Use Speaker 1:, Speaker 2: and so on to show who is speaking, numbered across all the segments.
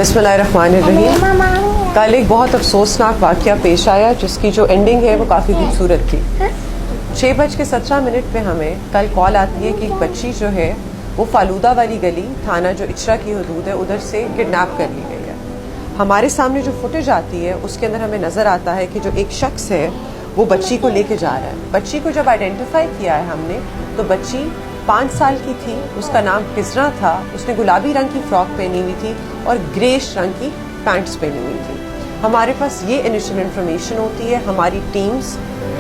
Speaker 1: बिस्मिल्लाहिर्रहमानिर्रहीम। कल एक बहुत अफसोसनाक वाक़या पेश आया जिसकी जो एंडिंग है वो काफ़ी खूबसूरत थी। 6:17 पे हमें कल कॉल आती है कि एक बच्ची जो है वो फालूदा वाली गली, थाना जो इचरा की हदूद है, उधर से किडनैप कर ली गई है। हमारे सामने जो फुटेज आती है उसके अंदर हमें नज़र आता है कि जो एक शख्स है वो बच्ची को लेके जा रहा है। बच्ची को जब आइडेंटिफाई किया है हमने तो बच्ची 5 साल की थी, उसका नाम किसरा था, उसने गुलाबी रंग की फ्रॉक पहनी हुई थी और ग्रेश रंग की पैंट्स पहनी हुई थी। हमारे पास ये इनिशियल इन्फॉर्मेशन होती है, हमारी टीम्स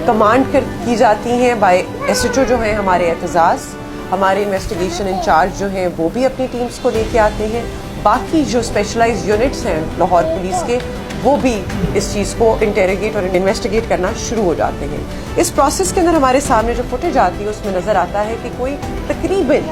Speaker 1: कमांड की जाती हैं बाय SHO जो हैं हमारे एतजाज़, हमारे इन्वेस्टिगेशन इंचार्ज जो हैं वो भी अपनी टीम्स को लेके आते हैं, बाकी जो स्पेशलाइज्ड यूनिट्स हैं लाहौर पुलिस के वो भी इस चीज़ को इंटेरोगेट और इन्वेस्टिगेट करना शुरू हो जाते हैं। इस प्रोसेस के अंदर हमारे सामने जो फुटेज आती है उसमें नज़र आता है कि कोई तकरीबन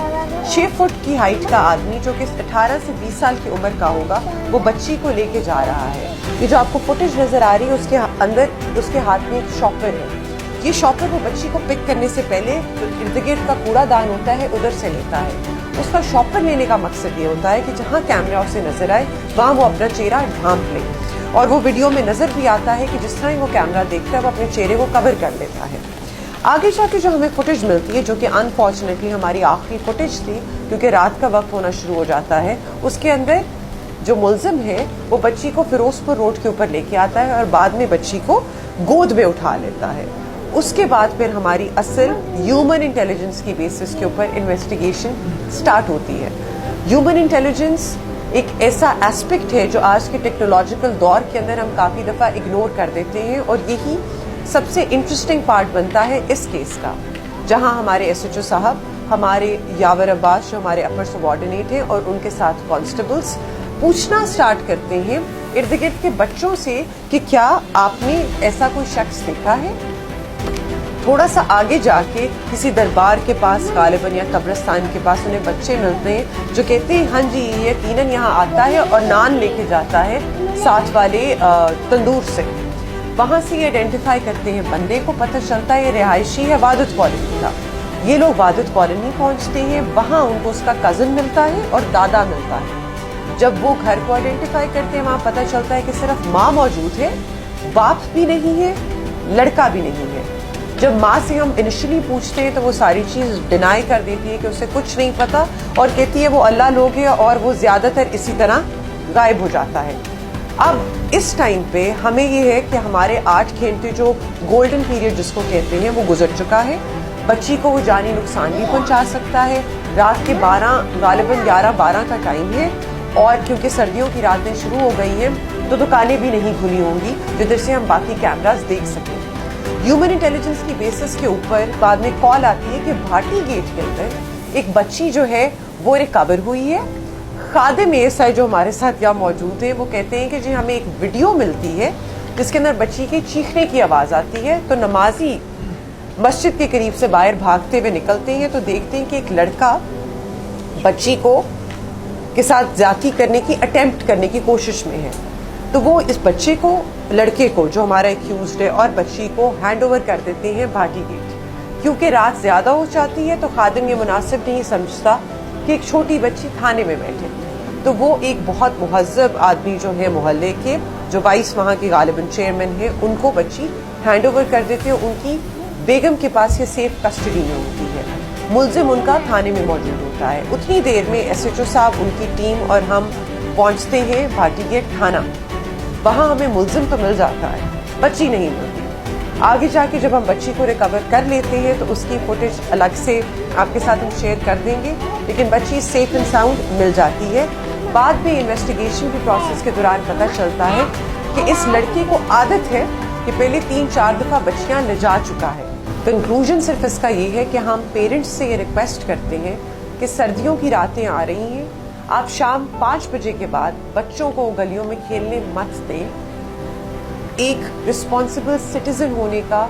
Speaker 1: 6 फुट की हाइट का आदमी जो कि 18 से 20 साल की उम्र का होगा वो बच्ची को लेके जा रहा है। ये जो आपको फुटेज नज़र आ रही है उसके अंदर उसके हाथ में एक शॉपर है। ये शॉपर वो बच्ची को पिक करने से पहले जो इर्द गिर्द का कूड़ादान होता है उधर से लेता है। उसका शॉपर लेने का मकसद ये होता है कि जहाँ कैमरा उसे नजर आए वहाँ वो अपना चेहरा ढांप ले, और वो वीडियो में नजर भी आता है कि जिस तरह ही वो कैमरा देखता है वो अपने चेहरे को कवर कर लेता है। आगे जाके जो हमें फुटेज मिलती है, जो कि अनफॉर्चुनेटली हमारी आखिरी फुटेज थी क्योंकि रात का वक्त होना शुरू हो जाता है, उसके अंदर जो मुलजिम है वो बच्ची को फिरोजपुर रोड के ऊपर लेके आता है और बाद में बच्ची को गोद में उठा लेता है। उसके बाद फिर हमारी असल ह्यूमन इंटेलिजेंस की बेसिस के ऊपर इन्वेस्टिगेशन स्टार्ट होती है। ह्यूमन इंटेलिजेंस एक ऐसा एस्पेक्ट है जो आज के टेक्नोलॉजिकल दौर के अंदर हम काफ़ी दफ़ा इग्नोर कर देते हैं, और यही सबसे इंटरेस्टिंग पार्ट बनता है इस केस का, जहां हमारे SHO साहब, हमारे यावर अब्बास जो हमारे अपर सबऑर्डिनेट हैं और उनके साथ कांस्टेबल्स पूछना स्टार्ट करते हैं इर्द गिर्द के बच्चों से कि क्या आपने ऐसा कोई शख्स देखा है। थोड़ा सा आगे जाके किसी दरबार के पास गालिबन या कब्रिस्तान के पास उन्हें बच्चे मिलते हैं जो कहते हैं हाँ जी ये यकीनन यहाँ आता है और नान लेके जाता है साथ वाले तंदूर से। वहाँ से ये आइडेंटिफाई करते हैं बंदे को, पता चलता है ये रिहायशी है वादत कॉलोनी का। ये लोग वादत कॉलोनी पहुँचते हैं, वहाँ उनको उसका कज़न मिलता है और दादा मिलता है। जब वो घर को आइडेंटिफाई करते हैं वहाँ पता चलता है कि सिर्फ माँ मौजूद है, बाप भी नहीं है, लड़का भी नहीं है। जब माँ से हम इनिशियली पूछते हैं तो वो सारी चीज़ डिनाई कर देती है कि उसे कुछ नहीं पता और कहती है वो अल्लाह लोग है, और वो ज़्यादातर इसी तरह गायब हो जाता है। अब इस टाइम पे हमें ये है कि हमारे 8 घंटे जो गोल्डन पीरियड जिसको कहते हैं वो गुजर चुका है। बच्ची को वो जानी नुकसान भी पहुँचा सकता है। रात के 12 गालिबन 11-12 का टाइम है, और क्योंकि सर्दियों की रातें शुरू हो गई हैं तो दुकानें भी नहीं खुली होंगी जिधर से हम बाकी कैमरास देख सकें। ह्यूमन इंटेलिजेंस की बेसिस के ऊपर बाद में कॉल आती है कि भाटी गेट के अंदर एक बच्ची जो है वो रिकवर हुई है। खादिम ASI जो हमारे साथ यहाँ मौजूद है वो कहते हैं कि जी हमें एक वीडियो मिलती है जिसके अंदर बच्ची के चीखने की आवाज़ आती है, तो नमाजी मस्जिद के करीब से बाहर भागते हुए निकलते हैं तो देखते हैं कि एक लड़का बच्ची को के साथ ज्यादती करने की अटेम्प्ट करने की कोशिश में है। तो वो इस बच्चे को, लड़के को जो हमारा एक्यूज्ड है, और बच्ची को हैंड ओवर कर देते हैं भाटी गेट। क्योंकि रात ज़्यादा हो जाती है तो खादिम ये मुनासिब नहीं समझता कि एक छोटी बच्ची थाने में बैठे, तो वो एक बहुत मुहज़्ज़ब आदमी जो है मोहल्ले के, जो 22 वहाँ के गालिबन चेयरमैन है, उनको बच्ची हैंड ओवर कर देते हैं। उनकी बेगम के पास ये सेफ कस्टडी में होती है, मुलजिम उनका थाने में मौजूद होता है। उतनी देर में SHO साहब, उनकी टीम और हम पहुँचते हैं भाटी गेट थाना। वहाँ हमें मुलजिम तो मिल जाता है, बच्ची नहीं मिलती। आगे जाके जब हम बच्ची को रिकवर कर लेते हैं तो उसकी फुटेज अलग से आपके साथ हम शेयर कर देंगे, लेकिन बच्ची सेफ एंड साउंड मिल जाती है। बाद में इन्वेस्टिगेशन के प्रोसेस के दौरान पता चलता है कि इस लड़की को आदत है कि पहले 3-4 दफ़ा बच्चियाँ ले जा चुका है। कंक्लूजन सिर्फ इसका ये है कि हम पेरेंट्स से ये रिक्वेस्ट करते हैं कि सर्दियों की रातें आ रही हैं, आप शाम 5 बजे के बाद बच्चों को गलियों में खेलने मत दें। एक रिस्पॉन्सिबल सिटीजन होने का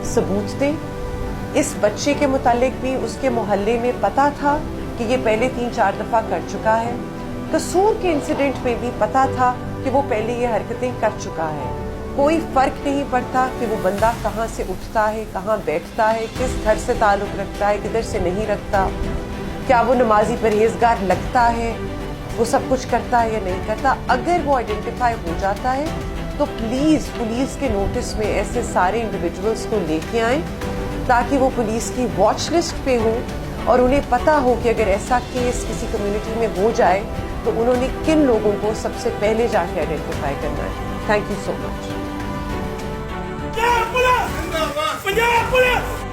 Speaker 1: सबूत दें। इस बच्चे के मुतालिक भी उसके मोहल्ले में पता था कि ये पहले 3-4 दफ़ा कर चुका है। कसूर के इंसिडेंट में भी पता था कि वो पहले ये हरकतें कर चुका है। कोई फ़र्क नहीं पड़ता कि वो बंदा कहाँ से उठता है, कहाँ बैठता है, किस घर से ताल्लुक़ रखता है, किधर से नहीं रखता, क्या वो नमाजी परहेजगार लगता है, वो सब कुछ करता है या नहीं करता. अगर वो आइडेंटिफाई हो जाता है तो प्लीज़ पुलिस के नोटिस में ऐसे सारे इंडिविजुअल्स को लेके आएं ताकि वो पुलिस की वॉच लिस्ट पे हो और उन्हें पता हो कि अगर ऐसा केस किसी कम्युनिटी में हो जाए तो उन्होंने किन लोगों को सबसे पहले जाके आइडेंटिफाई करना है. Thank you so much.
Speaker 2: Punjab police!